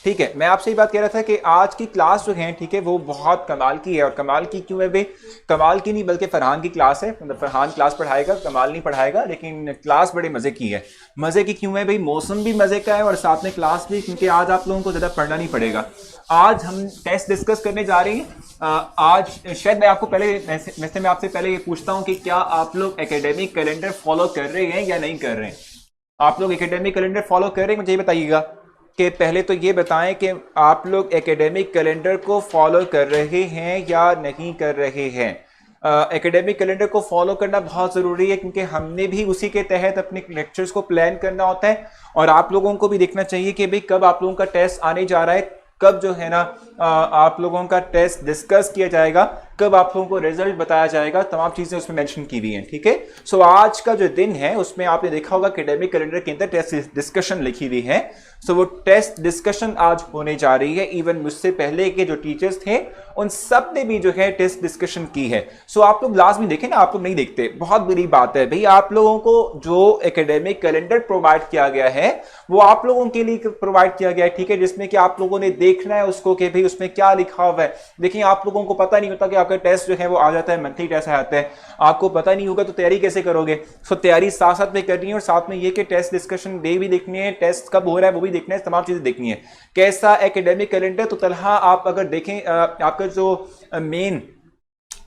ठीक है, मैं आपसे ये बात कह रहा था कि आज की क्लास जो है, ठीक है, वो बहुत कमाल की है। और कमाल की क्यों है भाई? कमाल की नहीं बल्कि फरहान की क्लास है, मतलब फरहान क्लास पढ़ाएगा, कमाल नहीं पढ़ाएगा, लेकिन क्लास बड़े मजे की है। मजे की क्यों है भाई? मौसम भी मजे का है और साथ में क्लास भी, क्योंकि आज आप लोगों को ज्यादा पढ़ना नहीं पड़ेगा। आज हम टेस्ट डिस्कस करने जा रहे हैं। आज शायद मैं आपको पहले वैसे मैं आपसे पहले ये पूछता हूं कि क्या आप लोग एकेडमिक कैलेंडर फॉलो कर रहे हैं या नहीं कर रहे हैं? आप लोग एकेडमिक कैलेंडर फॉलो कर रहे हैं? मुझे ये बताइएगा कि पहले तो ये बताएं कि आप लोग एकेडमिक कैलेंडर को फॉलो कर रहे हैं या नहीं कर रहे हैं। एकेडमिक कैलेंडर को फॉलो करना बहुत ज़रूरी है, क्योंकि हमने भी उसी के तहत अपने लेक्चर्स को प्लान करना होता है। और आप लोगों को भी देखना चाहिए कि भाई कब आप लोगों का टेस्ट आने जा रहा है, कब जो है ना आप लोगों का टेस्ट डिस्कस किया जाएगा, कब आप लोगों को रिजल्ट बताया जाएगा, तमाम चीजें उसमें मेंशन की हुई हैं। ठीक है, सो आज का जो दिन है उसमें आपने देखा होगा एकेडमिक कैलेंडर के अंदर टेस्ट डिस्कशन लिखी हुई है। सो वो टेस्ट डिस्कशन आज होने जा रही है। इवन मुझसे पहले के जो टीचर्स थे उन सब ने भी जो है टेस्ट डिस्कशन की है। सो आप लोग लाजमी देखें ना, आप लोग नहीं देखते, बहुत बुरी बात है भाई। आप लोगों को जो एकेडमिक कैलेंडर प्रोवाइड किया गया है वो आप लोगों के लिए प्रोवाइड किया गया है, ठीक है, जिसमें कि आप लोगों ने देखना है उसको कि भाई उसमें क्या लिखा हुआ है। देखिए, आप लोगों को पता नहीं होता कि आपका टेस्ट जो है वो आ जाता है, मंथली टेस्ट आता है, आपको पता नहीं होगा तो तैयारी कैसे करोगे? सो तैयारी साथ साथ में करनी है और साथ में ये कि टेस्ट डिस्कशन डे भी देखनी है, टेस्ट कब हो रहा है वो भी देखना है, तमाम चीजें देखनी है। कैसा एकेडमिक कैलेंडर? तो तलहा आप अगर देखें आपका जो मेन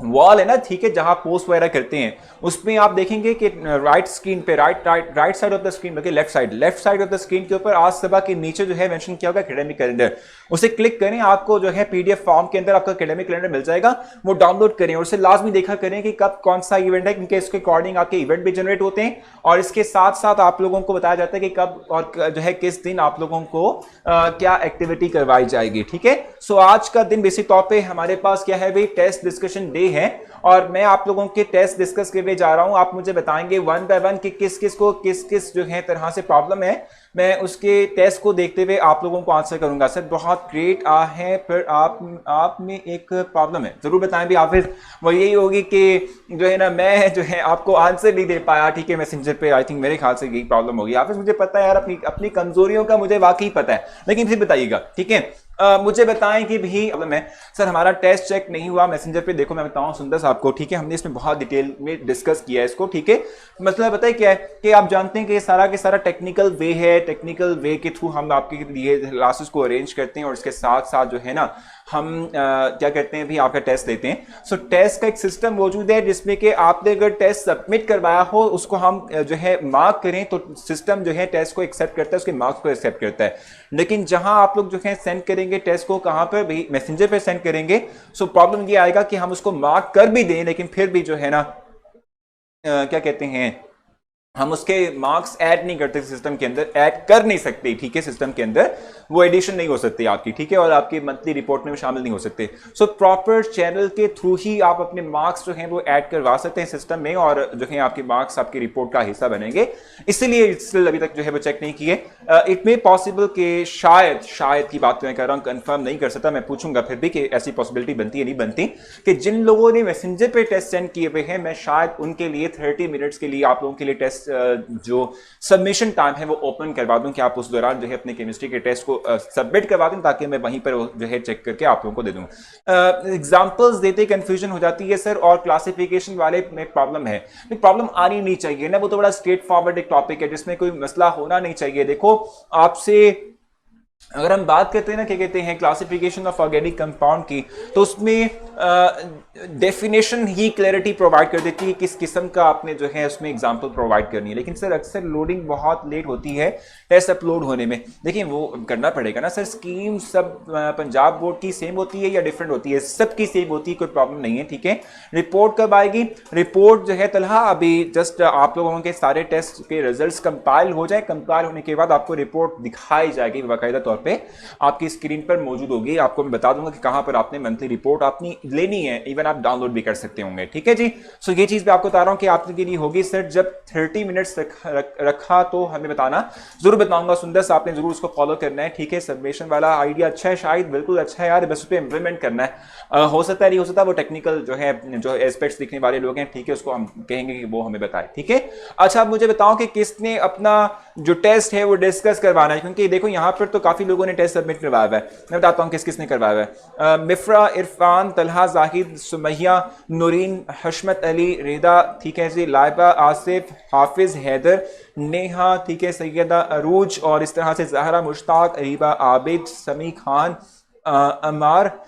वॉल है ना, ठीक है, जहां पोस्ट वगैरह करते हैं, उसमें आप देखेंगे कि राइट स्क्रीन पे right side of the screen, बल्कि left side of the screen के ऊपर आज सुबह के नीचे जो है मेंशन किया होगा एकेडमिक कैलेंडर। उसे क्लिक करें, आपको जो है पीडीएफ फॉर्म के अंदर आपका एकेडमिक कैलेंडर मिल जाएगा। वो डाउनलोड करें और उसे लाजमी देखा करें कि कब कौन सा इवेंट है, क्योंकि इसके अकॉर्डिंग आपके इवेंट भी जनरेट होते हैं और इसके साथ साथ आप लोगों को बताया जाता है कि कब और जो है किस दिन आप लोगों को क्या एक्टिविटी करवाई जाएगी। ठीक है, सो आज का दिन बेसिक तौर पर हमारे पास क्या है भाई, टेस्ट डिस्कशन डे है और मैं आप लोगों के टेस्ट डिस्कस करने जा रहा हूं। आप मुझे बताएंगे वन बाय वन कि किस किस जो है तरह से प्रॉब्लम है। मैं उसके टेस्ट को देखते हुए आप लोगों को आंसर करूंगा। सर बहुत ग्रेट है, पर आप में एक प्रॉब्लम है, जरूर बताएं भी हाफिज। वो यही होगी कि जो है ना मैं जो है आपको आंसर नहीं दे पाया, ठीक है, मैसेंजर पे। आई थिंक मेरे ख्याल से यही प्रॉब्लम होगी हाफिज। मुझे पता है यार, अपनी कमजोरियों का मुझे वाकई पता है, लेकिन फिर बताइएगा, ठीक है। मुझे बताएं कि भी प्रॉब्लम है। सर हमारा टेस्ट चेक नहीं हुआ मैसेंजर पे। देखो मैं बताऊं सुंदर साहब को, ठीक है, हमने इसमें बहुत डिटेल में डिस्कस किया है इसको, ठीक है। मतलब बताइए क्या है कि आप जानते हैं कि ये सारा के सारा टेक्निकल वे है, टेक्निकल वे के थ्रू हम आपके लिए क्लासेस को अरेंज करते हैं और इसके साथ साथ जो है ना हम क्या कहते हैं भी आपका टेस्ट लेते हैं। सो टेस्ट का एक सिस्टम मौजूद है जिसमें कि आपने अगर टेस्ट सबमिट करवाया हो उसको हम जो है मार्क करें तो सिस्टम जो है टेस्ट को एक्सेप्ट करता है, उसके मार्क्स को एक्सेप्ट करता है। लेकिन जहां आप लोग जो है सेंड करेंगे टेस्ट को, कहां पर भी मैसेंजर पे सेंड करेंगे, सो प्रॉब्लम ये आएगा कि हम उसको मार्क कर भी दें लेकिन फिर भी जो है ना क्या कहते हैं हम उसके मार्क्स ऐड नहीं करते सिस्टम के अंदर, ऐड कर नहीं सकते, ठीक है, सिस्टम के अंदर वो एडिशन नहीं हो सकती आपकी, ठीक है, और आपकी मंथली रिपोर्ट में शामिल नहीं हो सकते। सो प्रॉपर चैनल के थ्रू ही आप अपने मार्क्स जो हैं वो ऐड करवा सकते हैं सिस्टम में और जो है आपके मार्क्स आपकी रिपोर्ट का हिस्सा बनेंगे। इसलिए स्टिल अभी तक जो है वो चेक नहीं किए। इट मे पॉसिबल कि शायद की बात मैं कर रहा हूँ, कंफर्म नहीं कर सकता, मैं पूछूंगा फिर भी कि ऐसी पॉसिबिलिटी बनती है नहीं बनती कि जिन लोगों ने मैसेंजर पे टेस्ट सेंड किए हुए हैं, मैं शायद उनके लिए 30 मिनट्स के लिए आप लोगों के लिए टेस्ट जो सबमिशन टाइम है वो ओपन करवा दूं कि आप उस दौरान जो है अपने केमिस्ट्री के टेस्ट को सबमिट करवा दें ताकि मैं वहीं पर जो है चेक करके आप लोगों को दे दूं। एग्जांपल्स देते कंफ्यूजन हो जाती है सर, और क्लासिफिकेशन वाले में प्रॉब्लम है। प्रॉब्लम आनी नहीं चाहिए ना, वो तो बड़ा स्ट्रेट फॉरवर्ड एक टॉपिक है जिसमें कोई मसला होना नहीं चाहिए। देखो आपसे अगर हम बात करते हैं ना क्या कहते हैं क्लासिफिकेशन ऑफ ऑर्गेनिक कंपाउंड की, तो उसमें डेफिनेशन ही क्लैरिटी प्रोवाइड कर देती है किस किस्म का आपने जो है उसमें एग्जांपल प्रोवाइड करनी है। लेकिन सर अक्सर लोडिंग बहुत लेट होती है टेस्ट अपलोड होने में। देखिए वो करना पड़ेगा ना सर, स्कीम सब पंजाब बोर्ड की सेम होती है या डिफरेंट होती है? सबकी सेम होती है, कोई प्रॉब्लम नहीं है, ठीक है। रिपोर्ट कब आएगी? रिपोर्ट जो है तलहा अभी जस्ट आप लोगों के सारे टेस्ट के रिजल्ट्स कंपाइल हो जाए, कंपाइल होने के बाद आपको रिपोर्ट दिखाई जाएगी बाकायदा तौर पे, आपकी स्क्रीन पर मौजूद होगी। आपको मैं बता दूंगा कि कहां पर आपने मंथली रिपोर्ट अपनी लेनी है, इवन आप डाउनलोड भी कर सकते होंगे, ठीक है जी। सो ये चीज मैं आपको बता रहा हूं कि आपके लिए होगी सर जब 30 मिनट्स रखा तो हमें बताना, जरूर बताऊंगा। सुंदर से आपने जरूर उसको फॉलो करना है, ठीक है। सबमिशन वाला आइडिया अच्छा है, शायद बिल्कुल अच्छा है यार, बस उस पर इंप्लीमेंट करना है। हो सकता है नहीं हो सकता, वो टेक्निकल जो है जो एस्पेक्ट्स दिखने वाले लोग हैं, ठीक है, उसको हम कहेंगे कि वो हमें बताए, ठीक है। अच्छा आप मुझे बताओ कि किसने अपना जो टेस्ट है वो डिस्कस करवाना है, क्योंकि देखो यहाँ पर तो काफी काफ़ी लोगों ने टेस्ट सबमिट करवाया हुआ है, मैं बताता हूँ किस किस ने करवाया हुआ है। मिफ्रा, इरफान, तलहा, जाहिद, सुमैया, नूरीन, हशमत अली, रेदा, ठीक है जी, लाइबा, आसिफ, हाफिज, हैदर, नेहा, ठीक है, सैयदा अरूज, और इस तरह से जहरा, मुश्ताक, अरीबा, आबिद, समी खान, अमार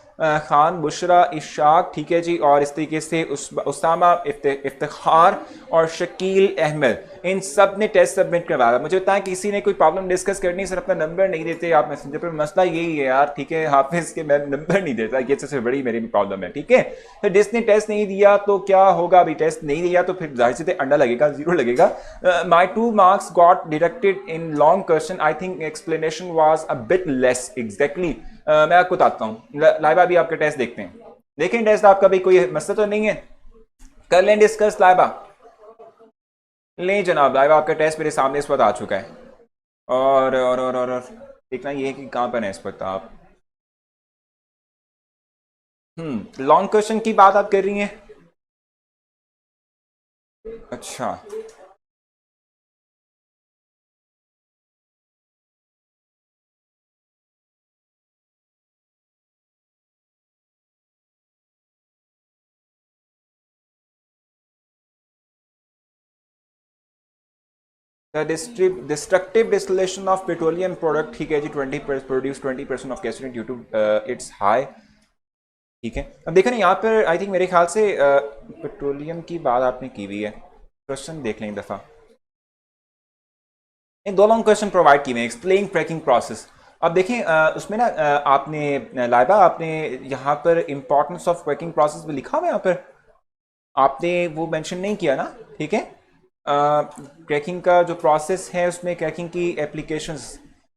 खान, बुशरा, इशाक, ठीक है जी, और इस तरीके से उसामा, इफ्तिखार और शकील अहमद, इन सब ने टेस्ट सबमिट करवाया। मुझे बताएं किसी ने कोई प्रॉब्लम डिस्कस करनी, सर अपना नंबर नहीं देते आप मैसेंजर पर, मसला यही है यार, ठीक है, हाफिज के मैं नंबर नहीं देता, ये सबसे बड़ी मेरी प्रॉब्लम है, ठीक है। तो जिसने टेस्ट नहीं दिया तो क्या होगा, अभी टेस्ट नहीं दिया तो फिर जाहिर से अंडा लगेगा, जीरो लगेगा। माई 2 marks got deducted in long question, I think explanation was a bit less, exactly. मैं आपको बताता हूँ, लाइबा भी आपका टेस्ट देखते हैं, देखें टेस्ट आपका भी कोई मसला तो नहीं है, कर लें डिस्कस लाइबा। ले जनाब, लाइव आपका टेस्ट मेरे सामने इस वक्त आ चुका है, और देखना ये है कि कहां पर है इस वक्त आप। लॉन्ग क्वेश्चन की बात आप कर रही हैं, अच्छा। The destructive distillation of petroleum product, ठीक है जी, 20% produce 20% of gasoline due to its high, ठीक है। अब देखो ना यहाँ पर आई थिंक मेरे ख्याल से पेट्रोलियम की बात आपने की हुई है, क्वेश्चन देख लें एक दफ़ा। इन दो लॉन्ग क्वेश्चन प्रोवाइड किए हैं, एक्सप्लेन क्रैकिंग प्रोसेस। अब देखें उसमें ना आपने लाइबा आपने यहाँ पर इंपॉर्टेंस ऑफ क्रैकिंग प्रोसेस भी लिखा हुआ है, यहाँ पर आपने वो मेंशन नहीं किया ना, ठीक है। क्रैकिंग का जो प्रोसेस है उसमें क्रैकिंग की एप्लीकेशंस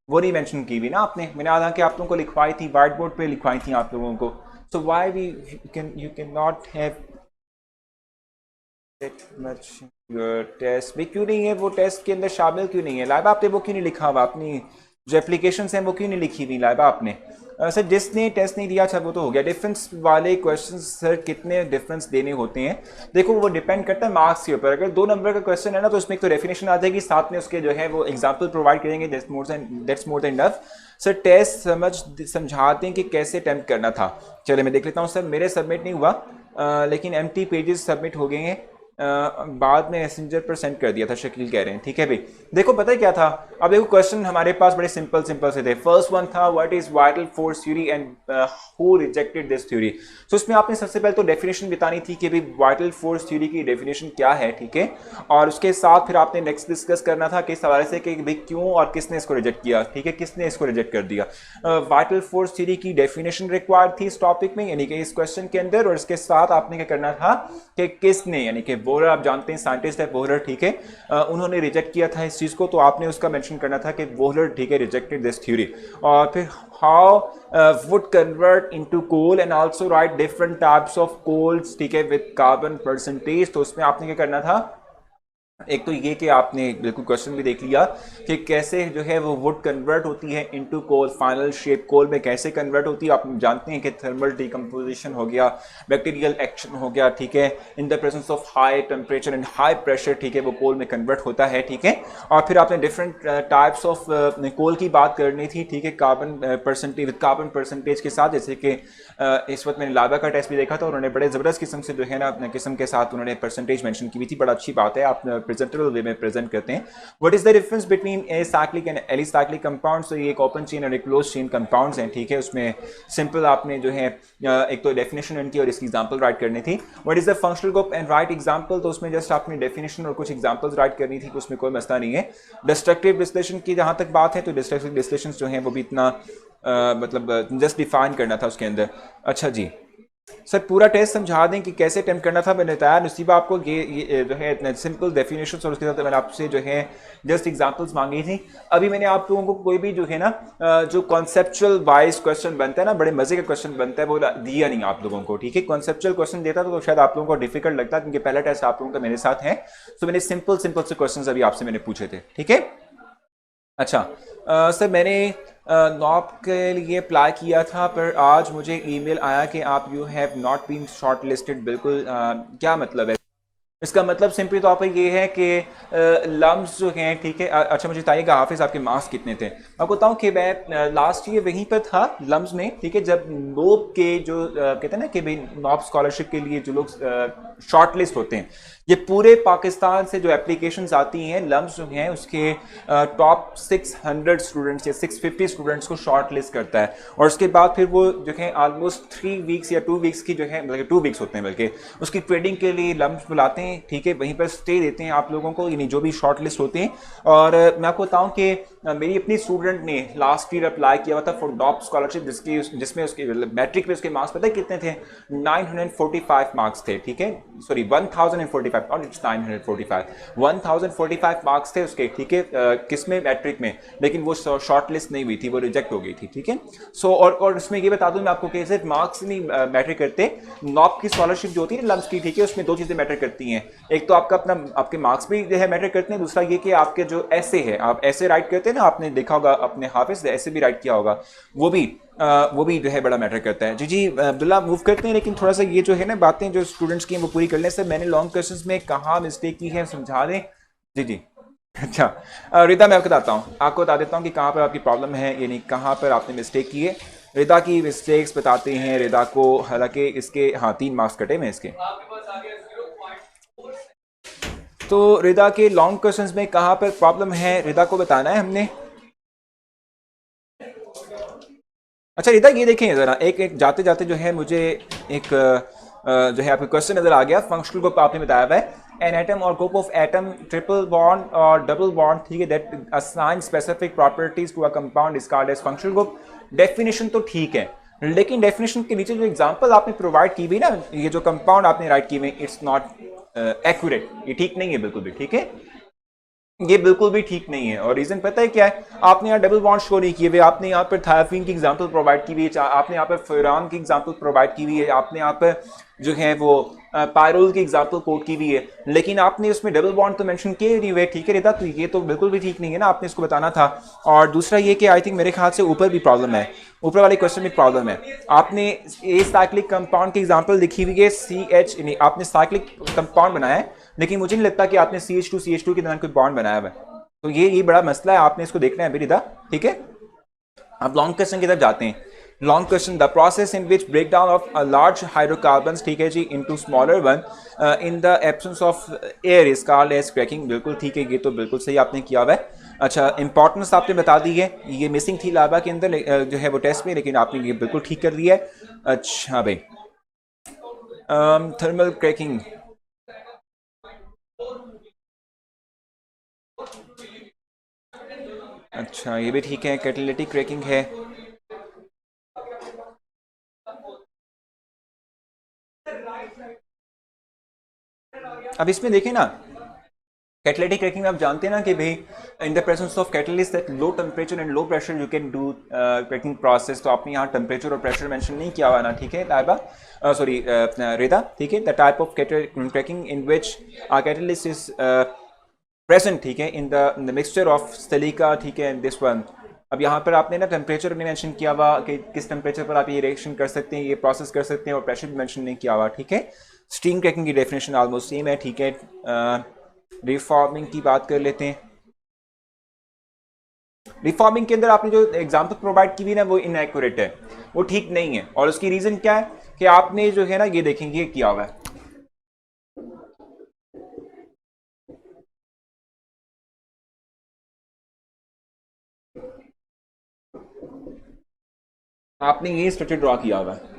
वो नहीं मेंशन की हुई ना आपने, मैंने हालांकि आप लोगों को लिखवाई थी, व्हाइट बोर्ड पे लिखवाई थी आप लोगों को। So why we you can not have much test भी क्यों नहीं है, वो टेस्ट के अंदर शामिल क्यों नहीं है लाइबा, आपने वो क्यों नहीं लिखा हुआ, अपनी जो एप्लीकेशन हैं वो क्यों नहीं लिखी हुई लाइबा आपने। सर जिसने टेस्ट नहीं दिया, अच्छा वो तो हो गया। डिफरेंस वाले क्वेश्चन सर कितने डिफरेंस देने होते हैं, देखो वो डिपेंड करता है मार्क्स के ऊपर। अगर 2 नंबर का क्वेश्चन है ना तो उसमें एक तो डेफिनेशन आ जाएगी, साथ में उसके जो है वो एग्जाम्पल प्रोवाइड करेंगे, that's more than enough. Sir test समझाते हैं कि कैसे अटेम्प्ट करना था। चलिए मैं देख लेता हूँ। सर मेरे सबमिट नहीं हुआ लेकिन एम्प्टी पेजेस सबमिट हो गए हैं, बाद में मैसेंजर पर सेंड कर दिया था, शकील कह रहे हैं, ठीक है भाई। देखो पता है क्या था, अब देखो क्वेश्चन हमारे पास बड़े सिंपल से थे। फर्स्ट वन था what is vital force theory and who rejected this theory. So उसमें आपने सबसे पहले तो डेफिनेशन बतानी थी कि भाई वाइटल फोर्स थ्योरी की डेफिनेशन क्या है, ठीक है। और उसके साथ फिर आपने नेक्स्ट डिस्कस करना था किस हवाले से कि भाई क्यों और किसने इसको रिजेक्ट किया, ठीक है, किसने इसको रिजेक्ट कर दिया। वाइटल फोर्स थ्योरी की डेफिनेशन रिक्वायर्ड थी इस टॉपिक में, यानी कि इस क्वेश्चन के अंदर, और इसके साथ आपने क्या करना था कि किसने, यानी कि वोहलर, आप जानते हैं साइंटिस्ट है वोहलर, ठीक है, उन्होंने रिजेक्ट किया था इस चीज को, तो आपने उसका मेंशन करना था कि वोहलर, ठीक है, रिजेक्टेड दिस थ्योरी। और फिर how would convert into coal and also write different types of coals, ठीक है, विद कार्बन परसेंटेज। तो उसमें आपने क्या करना था, एक तो ये कि आपने बिल्कुल क्वेश्चन भी देख लिया कि कैसे जो है वो वुड कन्वर्ट होती है इनटू कोल, फाइनल शेप कोल में कैसे कन्वर्ट होती है। आप जानते हैं कि थर्मल डिकम्पोजिशन हो गया, बैक्टीरियल एक्शन हो गया, ठीक है, in the presence of high temperature and high pressure, ठीक है, वो कोल में कन्वर्ट होता है, ठीक है। और फिर आपने डिफरेंट टाइप्स ऑफ कोल की बात करनी थी, ठीक है, कार्बन परसेंटेज के साथ, जैसे कि इस वक्त मैंने लाइबा का टेस्ट भी देखा था, उन्होंने बड़े ज़बरदस्त किस्म से जो है ना अपने किस्म के साथ उन्होंने परसेंटेज मेंशन की हुई थी। बड़ा अच्छी बात है, आप प्रेजेंटेबल वे में प्रेजेंट करते हैं। What is the difference between a cyclic and alicyclic compounds. तो ये एक ओपन चेन और एक क्लोज चेन कंपाउंड्स हैं, ठीक है। उसमें सिंपल आपने जो है एक तो डेफिनेशन इनकी और इसकी एग्जांपल राइट करनी थी। What is the functional group and right example. तो उसमें जस्ट आपने डेफिनेशन और कुछ एग्जांपल्स राइट करनी थी, उसमें कोई मसला नहीं है। डिस्ट्रक्टिव डिस्टिलेशन की जहां तक बात है तो डिस्ट्रक्टिव डिस्टिलेशन जो है वो भी इतना मतलब जस्ट डिफाइन करना था उसके अंदर। अच्छा जी सर पूरा टेस्ट समझा दें कि कैसे अटेम्प्ट करना था। मैंने बताया नसीबा आपको ये जो है इतने सिंपल डेफिनेशन और उसके साथ मैंने आपसे जो है जस्ट एग्जांपल्स मांगी थी। अभी मैंने आप लोगों को कोई भी जो है ना जो कॉन्सेप्चुअल वाइज क्वेश्चन बनता है ना, बड़े मजे का क्वेश्चन बनता है, वो दिया नहीं आप लोगों को, ठीक है। कॉन्सेप्चुअल क्वेश्चन देता तो शायद आप लोगों को डिफिकल्ट लगता क्योंकि पहला टेस्ट आप लोगों का मेरे साथ है, तो मैंने सिंपल से क्वेश्चन अभी आपसे मैंने पूछे थे, ठीक है। अच्छा सर मैंने नॉप के लिए अप्लाई किया था पर आज मुझे ईमेल आया कि आप you have not been shortlisted. बिल्कुल क्या मतलब है इसका मतलब सिंपली तौर पर ये है कि लम्स जो हैं, ठीक है। अच्छा मुझे बताइएगा हाफिज़ आपके मार्क्स कितने थे? मैं आपको बताऊँ कि मैं लास्ट ईयर वहीं पर था लम्स में, ठीक है, जब नोब के जो कहते हैं ना कि भाई नॉब स्कॉलरशिप के लिए जो लोग शॉर्ट लिस्ट होते हैं, ये पूरे पाकिस्तान से जो एप्लीकेशंस आती हैं लम्स जो हैं उसके टॉप 600 स्टूडेंट्स या 650 स्टूडेंट्स को शॉर्ट लिस्ट करता है। और उसके बाद फिर वो जो है ऑलमोस्ट 3 वीक्स या 2 वीक्स की जो है, बल्कि 2 वीक्स होते हैं, बल्कि उसकी ट्रेडिंग के लिए लम्स बुलाते हैं, ठीक है, वहीं पर स्टे देते हैं आप लोगों को, यानी जो भी शॉर्ट लिस्ट होते हैं। और मैं आपको बताऊं कि मेरी अपनी स्टूडेंट ने लास्ट ईयर अप्लाई किया हुआ था फॉर डॉप स्कॉलरशिप, जिसमें उसके मैट्रिक में उसके मार्क्स पता है कितने थे? 945 मार्क्स थे, ठीक है, सॉरी 1045, और इट्स 945, 1045 मार्क्स थे उसके, ठीक है, किसमें? मैट्रिक में। लेकिन वो शॉर्ट लिस्ट नहीं हुई थी, वो रिजेक्ट हो गई थी, ठीक है। सो और इसमें ये बता दूं मैं आपको कि सिर्फ मार्क्स नहीं मैटर करते, नॉप की स्कॉलरशिप जो होती है लम्स की, ठीक है, उसमें 2 चीजें मैटर करती हैं। एक तो आपका अपना आपके मार्क्स भी जो है मैटर करते हैं, दूसरा ये कि आपके जो ऐसे है, आप ऐसे राइट करते हैं ना, आपने देखा होगा अपने हाफिज ऐसे भी राइट किया होगा, वो भी जो है बड़ा मैटर करता है। जी अब्दुल्ला मूव करते हैं, लेकिन थोड़ा सा ये जो है ना बातें जो स्टूडेंट्स की हैं वो पूरी कर लें। सर मैंने लॉन्ग क्वेश्चंस में कहाँ मिस्टेक की है समझा दें। जी अच्छा रिदा मैं आपको बताता हूँ, आपको बता देता हूँ कि कहाँ पर आपकी प्रॉब्लम है, यानी कहाँ पर आपने मिस्टेक की है। रिदा की मिस्टेक्स बताते हैं रिदा को, हालांकि इसके 3 मार्क्स कटे में इसके। तो रिदा के लॉन्ग क्वेश्चंस में कहाँ पर प्रॉब्लम है रिदा को बताना है हमने। अच्छा रिदा ये देखें जरा, एक जाते जाते जो है मुझे एक जो है आपका क्वेश्चन नजर आ गया। फंक्शनल ग्रुप आपने बताया हुआ है एन एटम और group of atom triple bond और डबल बॉन्ड, ठीक है, that assign specific properties to a compound is called as functional group. Definition तो ठीक है, लेकिन डेफिनेशन के नीचे जो एग्जांपल आपने प्रोवाइड की हुई ना, ये जो कंपाउंड आपने राइट की हुई, इट्स नॉट एक्यूरेट, ये ठीक नहीं है बिल्कुल भी, ठीक है, ये बिल्कुल भी ठीक नहीं है। और रीजन पता है क्या है? आपने यहाँ डबल बॉन्ड शो नहीं किए हुए, आपने यहाँ पर थायफीन की एग्जांपल प्रोवाइड की हुई है, आपने यहाँ पर फिरान की एग्जांपल प्रोवाइड की हुई है, आपने यहाँ पर जो है वो पायरोल की एग्जांपल कोट की हुई है, लेकिन आपने उसमें डबल बॉन्ड तो मेंशन किए नहीं हुए, ठीक है रिदा, तो ये तो बिल्कुल भी ठीक नहीं है ना, आपने इसको बताना था। और दूसरा ये कि आई थिंक मेरे ख्याल से ऊपर भी प्रॉब्लम है, ऊपर वाले क्वेश्चन में प्रॉब्लम है। आपने ए साइक्लिक कंपाउंड की एग्जांपल लिखी हुई है CH, आपने साइक्लिक कंपाउंड बनाया है, लेकिन मुझे नहीं लगता कि आपने CH2 के दौरान कोई बॉन्ड बनाया हुआ है। तो ये बड़ा मसला है, आपने इसको देखना है अभी रिदा, ठीक है। अब लॉन्ग क्वेश्चन की तरफ जाते हैं। Long question, the process in which break down of large hydrocarbon, ठीक है जी, into smaller one in the absence of air is called as cracking. बिल्कुल ठीक है, ये तो बिल्कुल सही आपने किया हुआ है। अच्छा इंपॉर्टेंस आपने बता दी है, ये मिसिंग थी लाबा के अंदर जो है वो टेस्ट में, लेकिन आपने ये बिल्कुल ठीक कर दिया है। अच्छा भाई थर्मल क्रैकिंग, अच्छा ये भी ठीक है, कैटालिटिक क्रैकिंग है। अब इसमें देखें ना, कैटालिटिक क्रैकिंग में आप जानते हैं ना कि भाई in the presence of catalyst at low temperature and low pressure you can do cracking process. तो आपने यहाँ टेम्परेचर और प्रेशर मेंशन नहीं किया हुआ ना, ठीक है ताइबा, सॉरी रेदा, ठीक है, the type of cracking in which catalyst is present, ठीक है, in the mixture of silica, ठीक है, दिस वन। अब यहाँ पर आपने ना टेम्परेचर भी मेंशन किया हुआ कि किस टेम्परेचर पर आप ये रिएक्शन कर सकते हैं, ये प्रोसेस कर सकते हैं, और प्रेशर भी मेंशन नहीं किया हुआ, ठीक है। स्टीम क्रैकिंग की डेफिनेशन ऑलमोस्ट सेम है, ठीक है। रिफॉर्मिंग की बात कर लेते हैं। रिफॉर्मिंग के अंदर आपने जो एग्जांपल प्रोवाइड की हुई ना वो इनएक्यूरेट है, वो ठीक नहीं है, और उसकी रीजन क्या है कि आपने जो है ना ये देखेंगे ये किया हुआ है, आपने ये स्ट्रक्चर ड्रॉ किया हुआ है।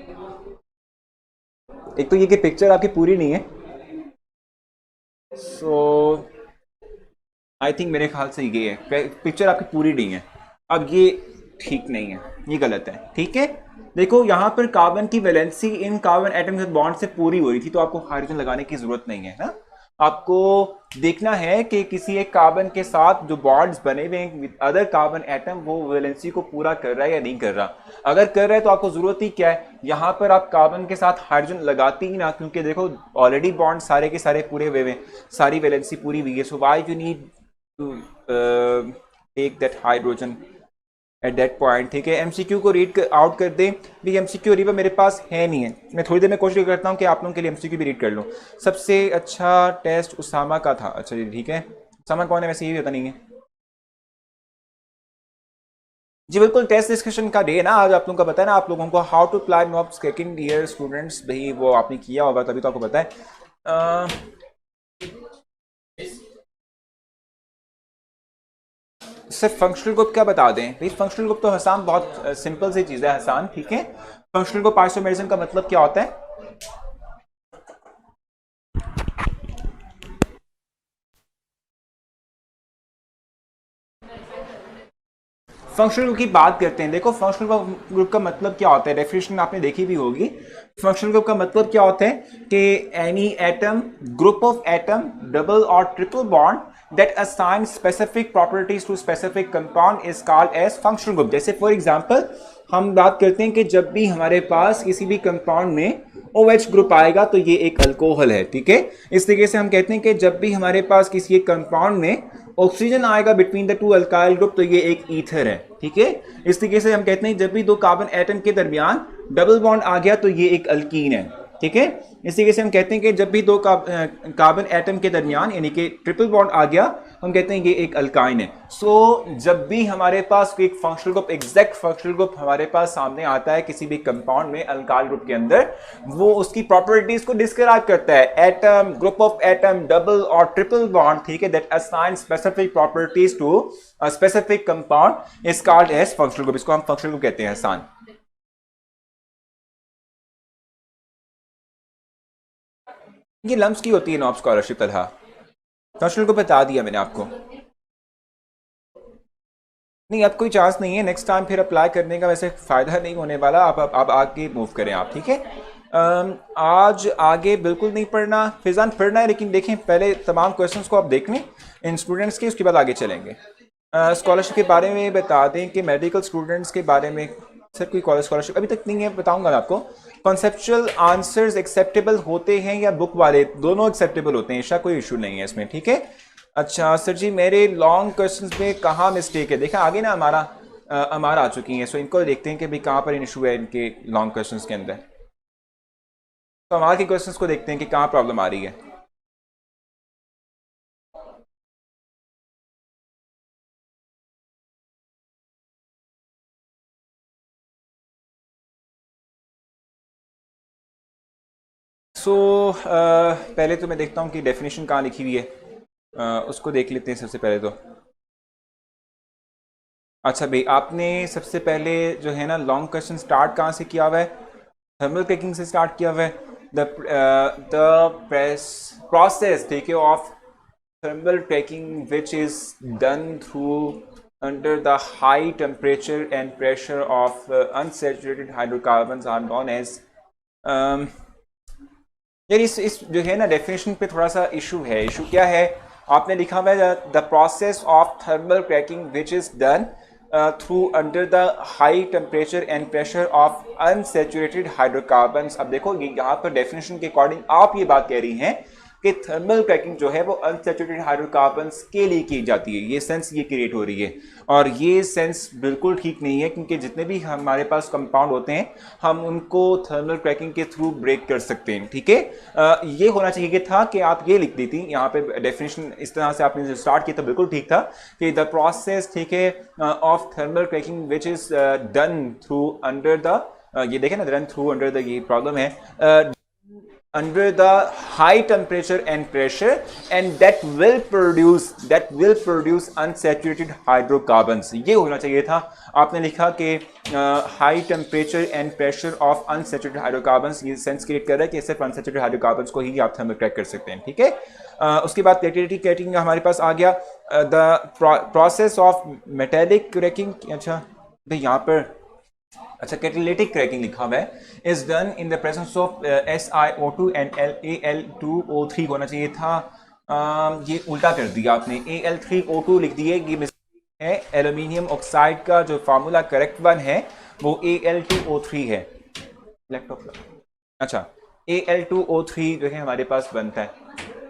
एक तो ये कि पिक्चर आपकी पूरी नहीं है, सो आई थिंक मेरे ख्याल से ये है, पिक्चर आपकी पूरी नहीं है। अब ये ठीक नहीं है, ये गलत है, ठीक है। देखो यहाँ पर कार्बन की वैलेंसी इन कार्बन एटम के बॉन्ड से पूरी हो रही थी, तो आपको हाइड्रोजन लगाने की जरूरत नहीं है ना। आपको देखना है कि किसी एक कार्बन के साथ जो बॉन्ड्स बने हुए हैं विद अदर कार्बन एटम, वो वैलेंसी को पूरा कर रहा है या नहीं कर रहा। अगर कर रहा है तो आपको जरूरत ही क्या है, यहाँ पर आप कार्बन के साथ हाइड्रोजन लगाती ही ना, क्योंकि देखो ऑलरेडी बॉन्ड सारे के सारे पूरे हुए हैं, सारी वैलेंसी पूरी हुई है। So why you need to take that hydrogen at that point, ठीक है। एमसीक्यू को रीड आउट कर दें भी, एमसीक्यू रिवर मेरे पास है नहीं है। मैं थोड़ी देर में कोशिश करता हूँ कि आप लोगों के लिए एमसीक्यू भी रीड कर लूँ। सबसे अच्छा टेस्ट उसामा का था, अच्छा जी ठीक है। उसामा कौन है वैसे, ये भी पता नहीं है जी। बिल्कुल टेस्ट डिस्कशन का डे है ना आज, आप लोगों का पता है ना, आप लोगों को हाउ टू अप्लाई नॉब सेकंड ईयर स्टूडेंट्स, भाई वो आपने किया होगा तभी तो आपको पता है। सिर्फ फंक्शनल ग्रुप क्या बता दें भाई, फंक्शनल ग्रुप तो हसान बहुत सिंपल सी चीज़ है हसान, ठीक है। फंक्शनल ग्रुप आइसोमेरिज्म का मतलब क्या होता है? फंक्शनल ग्रुप की बात करते हैं। देखो फंक्शनल ग्रुप का मतलब क्या होता है, डेफिनेशन आपने देखी भी होगी। फंक्शनल ग्रुप का मतलब क्या होता है कि any atom, group of atom, double और triple bond that assign specific properties to specific compound is called as functional group। जैसे फॉर एग्जांपल हम बात करते हैं कि जब भी हमारे पास किसी भी कंपाउंड में OH ग्रुप आएगा तो ये एक अल्कोहल है, ठीक है। इस तरीके से हम कहते हैं कि जब भी हमारे पास किसी एक कंपाउंड में ऑक्सीजन आएगा between the two alkyl group तो ये एक ईथर है, ठीक है। इस तरीके से हम कहते हैं जब भी दो कार्बन एटम के दरमियान डबल बॉन्ड आ गया तो ये एक अल्कीन है, ठीक है। इस तरीके से हम कहते हैं कि जब भी दो कार्बन एटम के दरमियान यानी कि ट्रिपल बॉन्ड आ गया हम कहते हैं ये एक अल्काइन है। सो जब भी हमारे पास एक functional group, exact functional group हमारे पास सामने आता है किसी भी कंपाउंड में अल्काइल ग्रुप के अंदर, वो उसकी प्रॉपर्टीज को डिस्क्राइब करता है। Atom, group of atom, double और ट्रिपल बॉन्ड, ठीक है, that assign specific properties to a specific compound is called as functional group. इसको हम फंक्शनल ग्रुप कहते हैं आसान। ये लम्स की होती है नॉब स्कॉलरशिप तथा फंक्शनल को बता दिया मैंने आपको। नहीं अब कोई चांस नहीं है नेक्स्ट टाइम फिर अप्लाई करने का, वैसे फ़ायदा नहीं होने वाला। आप आगे मूव करें आप, ठीक है। आज आगे बिल्कुल नहीं पढ़ना, फिजान पढ़ना है लेकिन देखें पहले तमाम क्वेश्चंस को आप देख लें इन स्टूडेंट्स के, उसके बाद आगे चलेंगे। स्कॉलरशिप के बारे में बता दें कि मेडिकल स्टूडेंट्स के बारे में सर कोई कॉलेज स्कॉलरशिप अभी तक नहीं है, बताऊंगा मैं आपको। कॉन्सेप्चुअल आंसर्स एक्सेप्टेबल होते हैं या बुक वाले, दोनों एक्सेप्टेबल होते हैं, ऐसा कोई इशू नहीं है इसमें, ठीक है। अच्छा सर जी मेरे लॉन्ग क्वेश्चंस में कहाँ मिस्टेक है, देखा आगे ना हमारा हमारा आ चुकी हैं, सो इनको देखते हैं कि भाई कहाँ पर इशू है इनके लॉन्ग क्वेश्चंस के अंदर। तो हमारे के क्वेश्चंस को देखते हैं कि कहाँ प्रॉब्लम आ रही है। सो पहले तो मैं देखता हूँ कि डेफिनेशन कहाँ लिखी हुई है, उसको देख लेते हैं सबसे पहले तो। अच्छा भाई आपने सबसे पहले जो है ना लॉन्ग क्वेश्चन स्टार्ट कहाँ से किया हुआ है? थर्मल क्रैकिंग से स्टार्ट किया हुआ है। द प्रोसेस ठीक है of thermal cracking which is done through under the high temperature and pressure of unsaturated hydrocarbons are known as यार इस जो है ना डेफिनेशन पे थोड़ा सा इशू है। इशू क्या है, आपने लिखा हुआ है the process of thermal cracking which is done through under the high temperature and pressure of unsaturated hydrocarbons. अब देखो ये यहाँ पर डेफिनेशन के अकॉर्डिंग आप ये बात कह रही हैं कि थर्मल क्रैकिंग जो है वो अनसेचुरेटेड हाइड्रोकार्बन्स के लिए की जाती है, ये सेंस ये क्रिएट हो रही है। और ये सेंस बिल्कुल ठीक नहीं है क्योंकि जितने भी हमारे पास कंपाउंड होते हैं हम उनको थर्मल क्रैकिंग के थ्रू ब्रेक कर सकते हैं, ठीक है। ये होना चाहिए कि था कि आप ये लिख देती यहाँ पे डेफिनेशन इस तरह से आपने जो स्टार्ट किया था बिल्कुल ठीक था कि द प्रोसेस ठीक है of thermal cracking which is done through under the, ये देखें ना रन थ्रू अंडर द, ये प्रॉब्लम है under the high temperature and pressure and that will produce unsaturated hydrocarbons। ये होना चाहिए था। आपने लिखा कि high temperature and pressure of unsaturated hydrocarbons, ये सेंस क्रिएट कर रहा है कि सिर्फ unsaturated hydrocarbons को ही आप थर्मल क्रैक कर सकते हैं, ठीक है। उसके बाद कैटेलिटिक क्रैकिंग हमारे पास आ गया, the process of metallic cracking. अच्छा भाई यहाँ पर अच्छा कैटेलिटिक क्रैकिंग लिखा हुआ है is done in the presence of SiO2 and Al2O3 होना चाहिए था। ये उल्टा कर दिया आपने, Al3O2 लिख दिए, ये मिस्टेक है। एल्यूमिनियम ऑक्साइड का जो फार्मूला करेक्ट वन है वो Al2O3 है। लैपटॉप अच्छा Al2O3 जो है हमारे पास बनता है,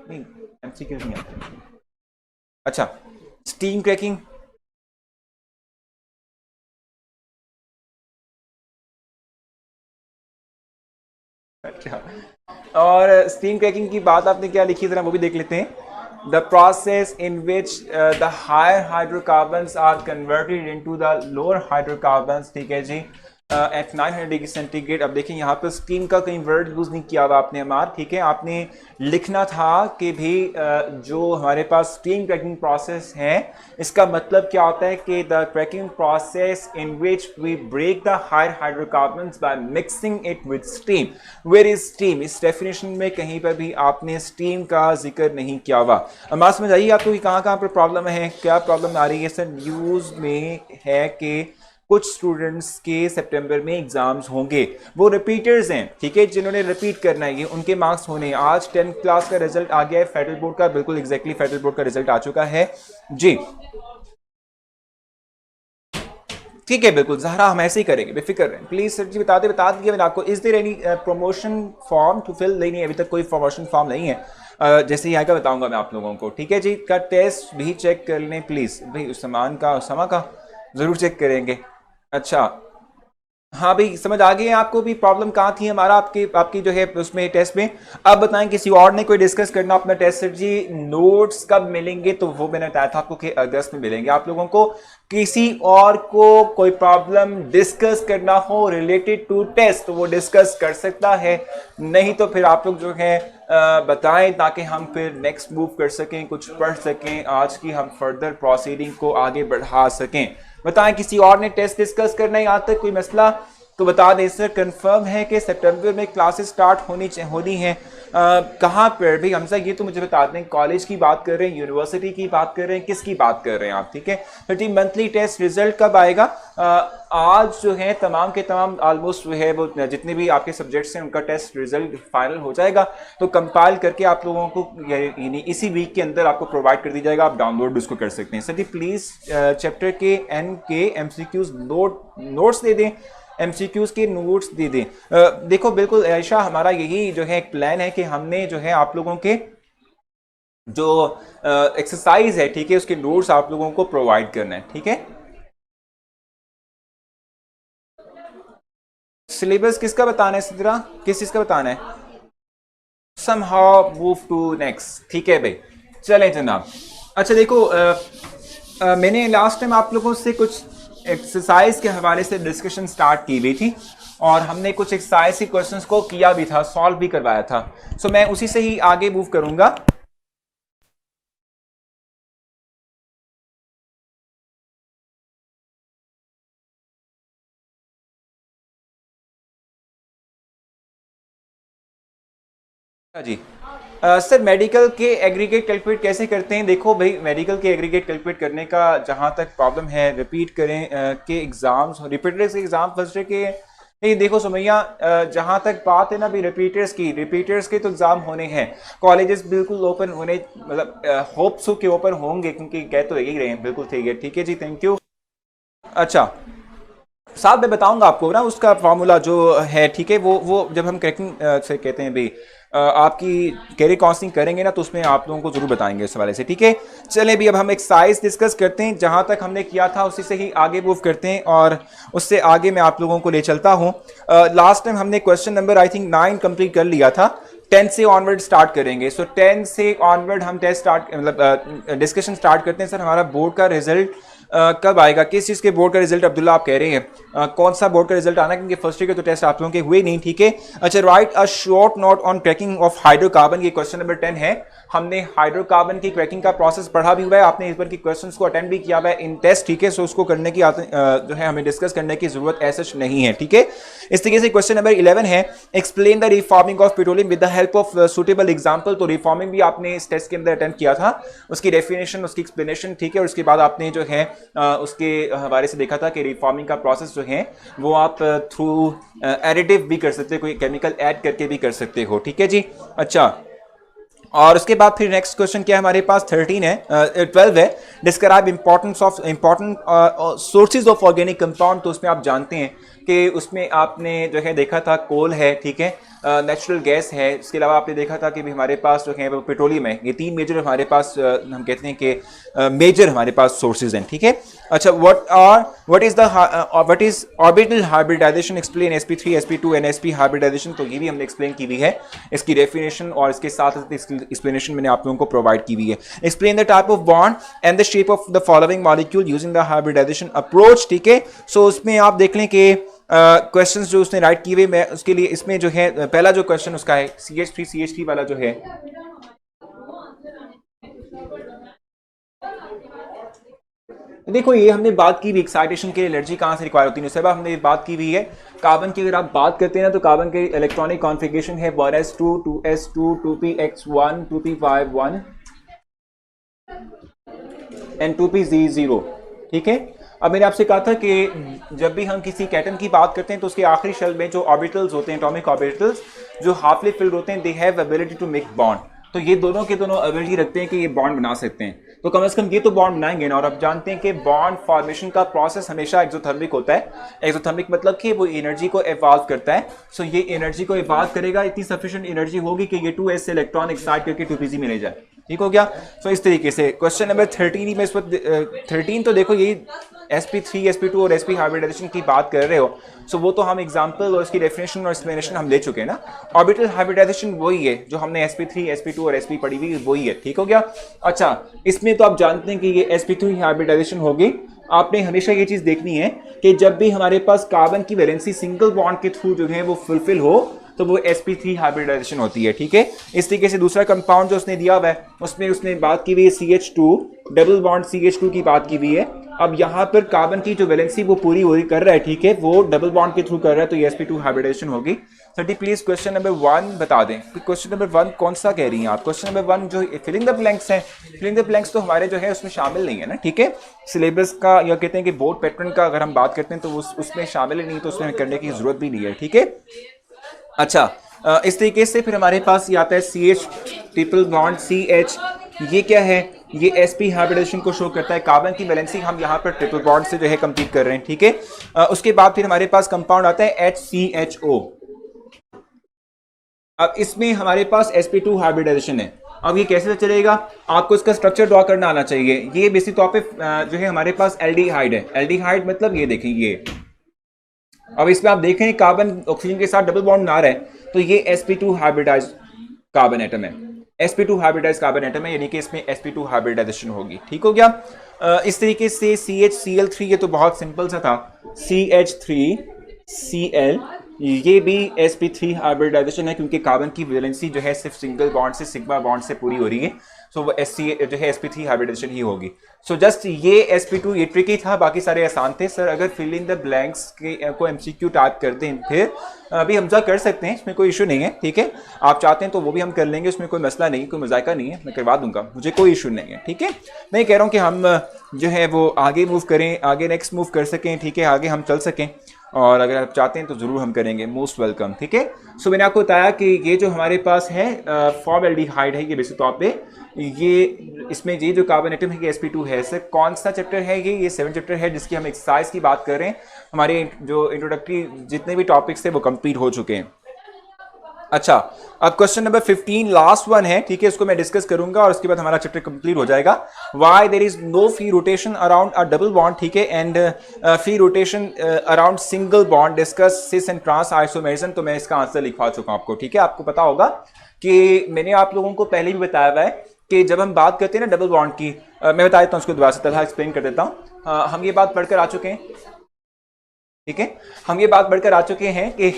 नहीं MCQ नहीं आता। अच्छा स्टीम क्रैकिंग अच्छा, और स्टीम क्रैकिंग की बात आपने क्या लिखी, जरा वो भी देख लेते हैं। The process in which the higher hydrocarbons are converted into the lower hydrocarbons, ठीक है जी, एट 900 डिग्री सेंटीग्रेड। अब देखिए यहाँ पर स्टीम का कहीं वर्ड यूज नहीं किया हुआ आपने अमार, ठीक है, आपने लिखना था कि भी जो हमारे पास स्टीम क्रैकिंग प्रोसेस है इसका मतलब क्या होता है कि the cracking process in which we break the higher hydrocarbons by mixing it with steam. Where is steam? इस डेफिनेशन में कहीं पर भी आपने स्टीम का जिक्र नहीं किया हुआ। अमार समझ आइए आपको कि कहाँ कहाँ पर प्रॉब्लम है, क्या प्रॉब्लम आ रही है। सर न्यूज में है कि कुछ स्टूडेंट्स के सितंबर में एग्जाम्स होंगे, वो रिपीटर्स हैं, ठीक है, जिन्होंने रिपीट करना है, ये उनके मार्क्स होने हैं। आज 10th क्लास का रिजल्ट आ गया है फेडरल बोर्ड का, बिल्कुल एग्जैक्टली फेडरल बोर्ड का रिजल्ट आ चुका है जी, ठीक है, बिल्कुल जहरा हम ऐसे ही करेंगे, बेफिक्र रहें। प्लीज सर जी बता दीजिए मैंने आपको। Is there any promotion form to fill? नहीं, अभी तक कोई प्रमोशन फॉर्म नहीं है। जैसे ही आएगा बताऊंगा मैं आप लोगों को, ठीक है जी। का टेस्ट भी चेक कर लें प्लीज भाई, उस्मा का जरूर चेक करेंगे। अच्छा, हाँ भाई समझ आ गई है आपको भी प्रॉब्लम कहाँ थी हमारा आपकी आपकी जो है उसमें टेस्ट में। अब बताएं किसी और ने कोई डिस्कस करना अपना टेस्ट? सर जी नोट्स कब मिलेंगे? तो वो मैंने बताया था आपको कि अगस्त में मिलेंगे आप लोगों को। किसी और को कोई प्रॉब्लम डिस्कस करना हो रिलेटेड टू टेस्ट तो वो डिस्कस कर सकता है, नहीं तो फिर आप लोग जो है बताएं ताकि हम फिर नेक्स्ट मूव कर सकें, कुछ पढ़ सकें, आज की हम फर्दर प्रोसीडिंग को आगे बढ़ा सकें। बताएं किसी और ने टेस्ट डिस्कस करना है यहाँ तक कोई मसला तो बता दें। सर कंफर्म है कि सितंबर में क्लासेस स्टार्ट होनी हैं। कहाँ पर भी हमसा ये तो मुझे बता दें, कॉलेज की बात कर रहे हैं, यूनिवर्सिटी की बात कर रहे हैं, किसकी बात कर रहे हैं आप? ठीक है, फिर जी मंथली टेस्ट रिजल्ट कब आएगा? आज जो है तमाम के तमाम ऑलमोस्ट है वो जितने भी आपके सब्जेक्ट्स हैं उनका टेस्ट रिजल्ट फाइनल हो जाएगा, तो कंपाइल करके आप लोगों को यानी इसी वीक के अंदर आपको प्रोवाइड कर दी जाएगा, आप डाउनलोड उसको कर सकते हैं। सर जी प्लीज चैप्टर के एन के एमसीक्यूज नोट्स दे दें, एमसीक्यूज के नोट्स दे दें। देखो बिल्कुल ऐशा, हमारा यही जो है एक प्लान है कि हमने जो है आप लोगों के जो एक्सरसाइज है, ठीक है, उसके नोट्स आप लोगों को प्रोवाइड करना है, ठीक है। सिलेबस किसका बताना है सिद्रा, किस चीज का बताना है? समहाउ मूव टू नेक्स्ट, ठीक है भाई, चलें जनाब। अच्छा देखो मैंने लास्ट टाइम आप लोगों से कुछ एक्सरसाइज के हवाले से डिस्कशन स्टार्ट की हुई थी और हमने कुछ एक्सरसाइज के क्वेश्चंस को किया भी था, सॉल्व भी करवाया था। सो मैं उसी से ही आगे मूव करूंगा। जी सर मेडिकल के एग्रीगेट कैलकुलेट कैसे करते हैं? देखो भाई मेडिकल के एग्रीगेट कैलकुलेट करने का जहां तक प्रॉब्लम है, रिपीट करें के एग्जाम्स, रिपीटर्स के एग्जाम फर्स्ट के, नहीं देखो सुमैया जहां तक बात है ना भी रिपीटर्स के तो एग्जाम होने हैं, कॉलेजेस बिल्कुल ओपन होने, मतलब होप्स के ओपन होंगे क्योंकि कह तो यही रहे हैं, बिल्कुल ठीक है जी, थैंक यू। अच्छा साथ में बताऊंगा आपको ना उसका फॉर्मूला जो है, ठीक है, वो जब हम क्रैकिंग से कहते हैं भाई आपकी कैरियर काउंसलिंग करेंगे ना तो उसमें आप लोगों को जरूर बताएंगे इस हवाले से, ठीक है। चले भी अब हम एक्सरसाइज डिस्कस करते हैं, जहां तक हमने किया था उसी से ही आगे मूव करते हैं और उससे आगे मैं आप लोगों को ले चलता हूं। लास्ट टाइम हमने question number I think 9 complete कर लिया था, 10 से ऑनवर्ड स्टार्ट करेंगे। सो 10 से ऑनवर्ड हम टेस्ट स्टार्ट मतलब डिस्कशन स्टार्ट करते हैं। सर हमारा बोर्ड का रिजल्ट कब आएगा? किस चीज़ के बोर्ड का रिजल्ट अब्दुल्ला आप कह रहे हैं? कौन सा बोर्ड का रिजल्ट आना, क्योंकि फर्स्ट ईयर के तो टेस्ट आप लोगों के हुए नहीं, ठीक है। अच्छा right a short note on cracking of hydrocarbon, ये क्वेश्चन नंबर 10 है। हमने हाइड्रोकार्बन की क्रैकिंग का प्रोसेस पढ़ा भी हुआ है, आपने इस बार की क्वेश्चंस को अटेंड भी किया हुआ है इन टेस्ट, ठीक है। सो उसको करने की जो है हमें डिस्कस करने की जरूरत ऐसा नहीं है, ठीक है। इस तरीके से क्वेश्चन नंबर 11 है, explain the reforming of petroleum with the help of suitable example. तो रिफॉर्मिंग भी आपने इस टेस्ट के अंदर अटेंड किया था, उसकी डेफिनेशन, उसकी एक्सप्लेनेशन, ठीक है, और उसके बाद आपने जो है उसके हवाले से देखा था कि रिफॉर्मिंग का प्रोसेस जो है वो आप थ्रू एडिटिव भी कर सकते हो, कोई केमिकल ऐड करके भी कर सकते हो, ठीक है जी। अच्छा और उसके बाद फिर नेक्स्ट क्वेश्चन क्या है हमारे पास? 12 है, describe important sources of organic compound. तो उसमें आप जानते हैं कि उसमें आपने जो है देखा था कोल है, ठीक है, नेचुरल गैस है, इसके अलावा आपने देखा था कि भी हमारे पास जो है वो पेट्रोलियम है। ये तीन मेजर हमारे पास हम कहते हैं कि मेजर हमारे पास सोर्सेज हैं, ठीक है। अच्छा, what is orbital hybridization, explain sp3 sp2 and sp hybridization. तो ये भी हमने एक्सप्लेन की हुई है, इसकी डेफिनेशन और इसके साथ एक्सप्लेनेशन मैंने आप लोगों को प्रोवाइड की हुई है। Explain the type of bond and the shape of the following molecule using the hybridization approach, ठीक है। सो उसमें आप देख लें कि क्वेश्चंस जो उसने राइट किए हुए, मैं उसके लिए इसमें जो है पहला जो क्वेश्चन उसका है CH3 वाला जो है, देखो ये हमने बात की भी एक्साइटेशन के लिए एनर्जी कहां से रिक्वायर होती है, उसके बाद हमने बात की हुई है कार्बन की। अगर आप बात करते हैं ना तो कार्बन के इलेक्ट्रॉनिक कॉन्फ़िगरेशन है 1s2 2s2 2px1 2p51 and 2pz0, ठीक है। अब मैंने आपसे कहा था कि जब भी हम किसी एटम की बात करते हैं तो उसके आखिरी शेल में जो ऑर्बिटल्स होते हैं, एटॉमिक ऑर्बिटल्स जो हाफली फिल्ड होते हैं, they have ability to make bond. तो ये दोनों के दोनों एबिलिटी रखते हैं कि ये बॉन्ड बना सकते हैं, तो कम से कम ये तो बॉन्ड बनाएंगे ना। और आप जानते हैं कि बॉन्ड फॉर्मेशन का प्रोसेस हमेशा एक्सोथर्मिक होता है। एक्सोथर्मिक मतलब कि वो एनर्जी को इवॉल्व करता है। सो ये एनर्जी को इवॉल्व करेगा, इतनी सफिशिएंट एनर्जी होगी कि ये 2s से इलेक्ट्रॉन एक्साइट करके 2pz में ले जाए, ठीक हो गया। सो इस तरीके से क्वेश्चन नंबर 13 में इस वक्त 13 तो देखो यही sp3 sp2 और sp हाइब्रिडाइजेशन की बात कर रहे हो। सो वो तो हम एग्जांपल और इसकी डेफिनेशन और एक्सप्लेनेशन हम ले चुके हैं ना। ऑर्बिटल हाइब्रिडाइजेशन वही है जो हमने sp3 sp2 और sp पढ़ी हुई, वही है, ठीक हो गया। अच्छा, इसमें तो आप जानते हैं कि ये sp3 हाइब्रिडाइजेशन होगी। आपने हमेशा ये चीज देखनी है कि जब भी हमारे पास कार्बन की वैलेंसी सिंगल बॉन्ड के थ्रू जो है वो फुलफिल हो तो वो sp3 हाइब्रिडाइजेशन होती है, ठीक है। इस तरीके से दूसरा कंपाउंड जो उसने दिया हुआ है उसमें उसने बात की हुई है CH2 डबल बॉन्ड CH2 की बात की हुई है। अब यहाँ पर कार्बन की जो वैलेंसी वो पूरी हो कर रहा है, ठीक है, वो डबल बॉन्ड के थ्रू कर रहा है, तो ये sp2 हाइब्रिडाइजेशन होगी। सर प्लीज क्वेश्चन नंबर 1 बता दें। क्वेश्चन नंबर 1 कौन सा कह रही हैं आप? क्वेश्चन नंबर 1 जो फिलिंग द ब्लैंक्स है, फिलिंग द ब्लैंक्स तो हमारे जो है उसमें शामिल नहीं है ना, ठीक है। सिलेबस का या कहते हैं कि बोर्ड पैटर्न का अगर हम बात करते हैं तो उसमें शामिल ही नहीं, तो उसमें करने की जरूरत भी नहीं है, ठीक है। अच्छा, इस तरीके से फिर हमारे पास ये आता है CH ट्रिपल बॉन्ड CH, ये क्या है? ये sp हाइब्रिडाइजेशन को शो करता है। कार्बन की वैलेंसी हम यहाँ पर ट्रिपल बॉन्ड से जो है कंप्लीट कर रहे हैं, ठीक है। उसके बाद फिर हमारे पास कंपाउंड आता है HCHO। अब इसमें हमारे पास sp2 हाइब्रिडाइजेशन है। अब ये कैसे चलेगा? आपको इसका स्ट्रक्चर ड्रॉ करना आना चाहिए। ये बेसिक तौर पे जो है हमारे पास एल्डिहाइड है। एल्डिहाइड मतलब ये देखें, ये अब इसमें आप देखें कार्बन ऑक्सीजन के साथ डबल बॉन्ड बना रहा है, तो ये sp2 हाइब्रिडाइज कार्बन एटम है। sp2 हाइब्रिडाइज कार्बन एटम है, यानी कि इसमें sp2 हाइब्रिडाइजेशन होगी, ठीक हो गया। इस तरीके से CHCl3, ये तो बहुत सिंपल सा था, CH3Cl, ये भी sp3 हाइब्रिडाइजेशन है क्योंकि कार्बन की वैलेंसी जो है सिर्फ सिंगल बॉन्ड से सिग्मा बॉन्ड से पूरी हो रही है। सो वो जो है sp3 हाइब्रिडाइजेशन ही होगी। सो जस्ट ये sp2 ये ट्रिकी था, बाकी सारे आसान थे। सर अगर फिल इन द ब्लैंक्स को MCQ टाइप कर दें फिर अभी हमजा कर सकते हैं, इसमें कोई इशू नहीं है, ठीक है। आप चाहते हैं तो वो भी हम कर लेंगे, उसमें कोई मसला नहीं, कोई मजायका नहीं है, मैं करवा दूंगा, मुझे कोई इशू नहीं है, ठीक है। मैं कह रहा हूँ कि हम जो है वो आगे मूव करें, आगे नेक्स्ट मूव कर सकें, ठीक है, आगे हम चल सकें, और अगर आप चाहते हैं तो ज़रूर हम करेंगे, मोस्ट वेलकम, ठीक है। सो मैंने आपको बताया कि ये जो हमारे पास है फॉर्मल्डिहाइड है, ये बेसिक तौर पे ये इसमें ये जो कार्बन एटम है ये sp2 है। सर कौन सा चैप्टर है ये 7 चैप्टर है जिसकी हम एक्सरसाइज की बात कर रहे हैं। हमारे जो इंट्रोडक्टरी जितने भी टॉपिक्स थे वो कंप्लीट हो चुके हैं। अच्छा, अब क्वेश्चन नंबर 15 लास्ट वन है, ठीक है, इसको मैं डिस्कस करूंगा और उसके बाद हमारा चैप्टर कंप्लीट हो जाएगा। Why there is no free rotation around a double bond, ठीक है, and free rotation around single bond, discuss cis and trans isomerism. तो मैं इसका आंसर लिखवा चुका हूं आपको, ठीक है। आपको पता होगा कि मैंने आप लोगों को पहले भी बताया हुआ है कि जब हम बात करते हैं ना डबल बॉन्ड की, मैं बता देता हूँ उसको दोबारा से तरह एक्सप्लेन कर देता हूँ। हम ये बात पढ़कर आ चुके हैं, ठीक है, हम ये बात बढ़कर आ चुके हैं कि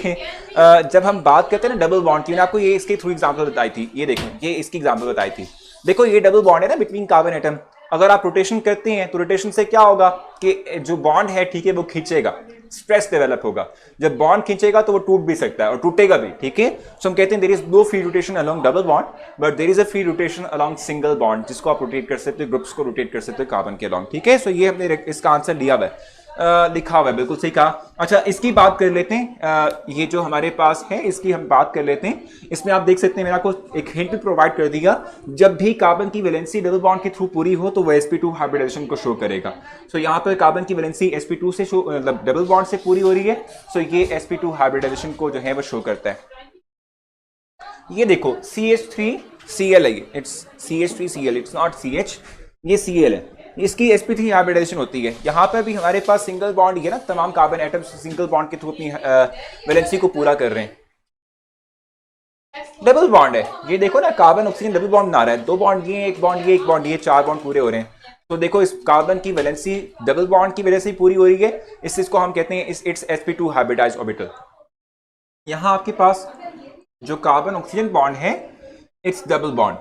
जब हम बात करते हैं ना डबल बॉन्ड की, मैंने आपको ये इसकी थ्रू एग्जांपल बताई थी, ये देखो ये इसकी एग्जांपल बताई थी। देखो ये डबल बॉन्ड है ना बिटवीन कार्बन एटम, अगर आप रोटेशन करते हैं तो रोटेशन से क्या होगा कि जो बॉन्ड है, ठीक है, वो खींचेगा, स्ट्रेस डेवलप होगा। जब बॉन्ड खींचेगा तो वो टूट भी सकता है और टूटेगा भी, ठीक है। सो हम कहते हैं there is no free rotation along double bond, but there is a free rotation along single bond, जिसको आप रोटेट कर सकते हो, ग्रुप्स को रोटेट कर सकते हो कार्बन के अलोंग, ठीक है। सो ये हमने इसका आंसर लिया हुआ है। लिखा हुआ है, बिल्कुल सही कहा। अच्छा, इसकी बात कर लेते हैं। ये जो हमारे पास है इसकी हम बात कर लेते हैं। इसमें आप देख सकते हैं मैंने आपको एक हिंट प्रोवाइड कर दिया, जब भी कार्बन की वैलेंसी डबल बॉन्ड के थ्रू पूरी हो तो वो sp2 हाइब्रिडाइजेशन को शो करेगा। सो यहाँ पर कार्बन की वैलेंसी sp2 से शो, मतलब डबल बॉन्ड से पूरी हो रही है। सो ये sp2 हाइब्रिडाइजेशन को जो है वो शो करता है। ये देखो CH3Cl है, it's CH3Cl, it's not CH, ये Cl है। इसकी sp3 हाइब्रिडाइजेशन होती है। यहाँ पर भी हमारे पास सिंगल बॉन्ड है ना, तमाम कार्बन एटम्स सिंगल बॉन्ड के थ्रू अपनी वैलेंसी को पूरा कर रहे हैं। डबल बॉन्ड है, ये देखो ना, कार्बन ऑक्सीजन डबल बॉन्ड बना रहा है, 2 बॉन्ड ये, 1 बॉन्ड ये, 1 बॉन्ड ये, 4 बॉन्ड पूरे हो रहे हैं। तो देखो इस कार्बन की वैलेंसी डबल बॉन्ड की वजह से पूरी हो रही है। इस चीज को हम कहते हैं इट्स sp2 हाइब्रिडाइज ऑर्बिटल। यहाँ आपके पास जो कार्बन ऑक्सीजन बॉन्ड है इट्स डबल बॉन्ड,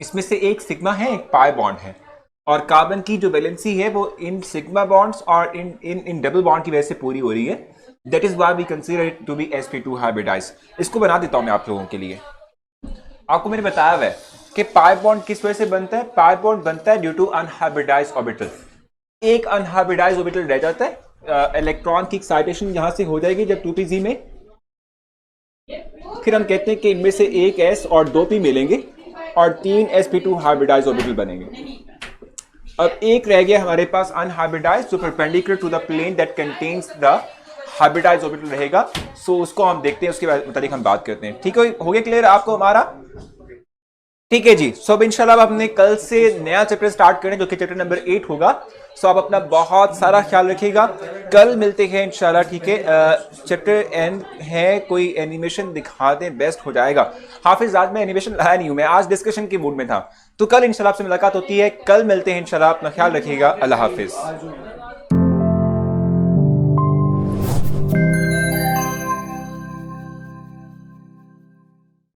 इसमें से एक सिग्मा है, एक पाई बॉन्ड है, और कार्बन की जो वैलेंसी है वो इन सिग्मा बॉन्ड्स और इन डबल बॉन्ड की वजह से पूरी हो रही है। That is why we consider it to be sp2 hybridize. इसको बना देता हूं मैं आप लोगों के लिए। आपको मैंने बताया हुआ है कि पाई बॉन्ड किस वजह से बनता है। पाई बॉन्ड बनता है ड्यू टू अनहाइब्रिडाइज ऑर्बिटल। एक अनहाइब्रिडाइज ऑर्बिटल रह जाता है, इलेक्ट्रॉन की एक्साइटेशन यहां से हो जाएगी जब 2p में, फिर हम कहते हैं कि इनमें से एक s और 2p मिलेंगे और 3 sp2 हाइब्रिडाइज ऑर्बिटल बनेंगे। अब एक रह गया हमारे पास अनहाइब्रिडाइज, जो perpendicular to the plane that contains the hybridize orbital रहेगा। सो उसको हम देखते हैं, उसके मुताबिक हम बात करते हैं। ठीक है, हो गया क्लियर आपको हमारा? ठीक है जी। सो अब इंशाल्लाह अब हमने कल से नया चैप्टर स्टार्ट करें जो कि चैप्टर नंबर 8 होगा। सो आप अपना बहुत सारा ख्याल रखिएगा, कल मिलते हैं इंशाल्लाह। ठीक है, चैप्टर एंड है, कोई एनिमेशन दिखा दें बेस्ट हो जाएगा। हाफिज आज मैं एनिमेशन लाया नहीं हूं, मैं आज डिस्कशन के मूड में था। तो कल इंशाल्लाह आपसे मुलाकात होती है, कल मिलते हैं इंशाल्लाह। अपना ख्याल रखिएगा, अल्लाह हाफिज।